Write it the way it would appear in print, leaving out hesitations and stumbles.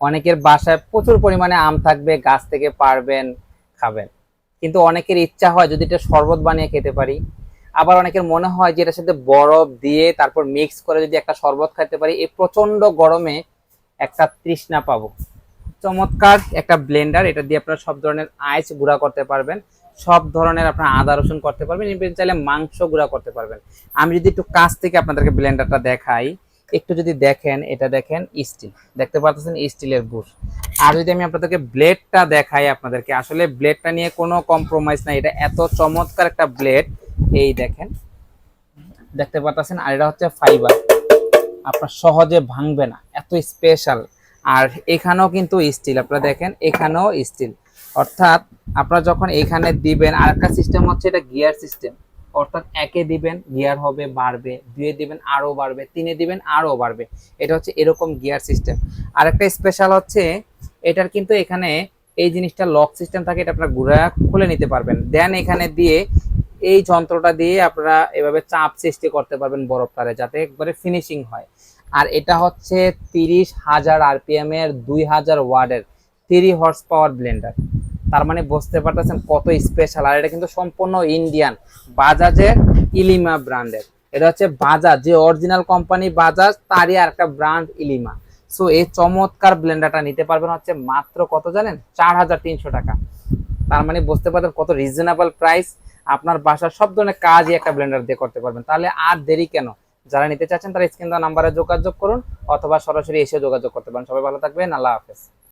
অনেকের বাসায় প্রচুর পরিমাণে আম থাকবে, গাছ থেকে পারবেন, খাবেন। কিন্তু অনেকের ইচ্ছা হয় যদি এটা শরবত বানিয়ে খেতে পারি। আবার অনেকের মনে হয় যে এটার সাথে বরফ দিয়ে তারপর মিক্স করে যদি একটা শরবত খেতে পারি, এই প্রচন্ড গরমে একটা তৃষ্ণা পাবো। চমৎকার একটা ব্লেন্ডার, এটা দিয়ে আপনারা সব ধরনের আইস গুঁড়া করতে পারবেন, সব ধরনের আপনার আদা রসুন করতে পারবেন, ইভেন চাইলে মাংস গুঁড়া করতে পারবেন। আমি যদি একটু কাছ থেকে আপনাদেরকে ব্লেন্ডারটা দেখাই, একটু যদি দেখেন, এটা দেখেন স্টিল, দেখতে পাচ্ছেন স্টিলের বুশ। আর যদি আমি আপনাদেরকে ব্লেডটা দেখাই আপনাদেরকে, আসলে ব্লেডটা নিয়ে কোনো কম্প্রোমাইজ নাই, এটা এত চমৎকার একটা ব্লেড। এই দেখেন, দেখতে পাচ্ছেন, আর এটা হচ্ছে ফাইবার, আপনার সহজে ভাঙবে না, এত স্পেশাল। আর এখানেও কিন্তু স্টিল, আপনারা দেখেন এখানেও স্টিল, অর্থাৎ আপনারা যখন এখানে দিবেন, আরেকটা সিস্টেম হচ্ছে এটা গিয়ার সিস্টেম, অর্থাৎ একে দিবেন গিয়ার হবে বাড়বে, দুয়ে দিবেন আরো বাড়বে, তিনে দিবেন আরো বাড়বে, এটা হচ্ছে এরকম গিয়ার সিস্টেম। আরেকটা স্পেশাল হচ্ছে এটার কিন্তু এখানে এই জিনিসটা লক সিস্টেম থাকে, এটা আপনারা ঘুরে খুলে নিতে পারবেন, দেন এখানে দিয়ে এই যন্ত্রটা দিয়ে আপনারা এভাবে চাপ সৃষ্টি করতে পারবেন বরফটারে, যাতে একবারে ফিনিশিং হয়। আর এটা হচ্ছে 30,000 আরপিএম এর 2000 ওয়াটের 3 হর্স পাওয়ার ব্লেন্ডার। তার মানে বুঝতে পারতেছেন কত স্পেশাল। আর এটা কিন্তু সম্পূর্ণ ইন্ডিয়ান, বাজাজের ইলিমা ব্র্যান্ডের। এটা হচ্ছে বাজাজ, যে অরিজিনাল কোম্পানি বাজাজ, তারই আর একটা ব্র্যান্ড ইলিমা। সো এই চমৎকার ব্লেন্ডারটা নিতে পারবেন হচ্ছে মাত্র কত জানেন, 4300 টাকা। তার মানে বুঝতে পারবেন কত রিজনেবল প্রাইস। আপনার বাসার সব ধরনের কাজই একটা ব্লেন্ডার দিয়ে করতে পারবেন। তাহলে আর দেরি কেন, যারা নিতে চাচ্ছেন তারা স্ক্রিন দেওয়া নাম্বারে যোগাযোগ করুন, অথবা সরাসরি এসে যোগাযোগ করতে পারেন। সবাই ভালো থাকবেন, আল্লাহ হাফেজ।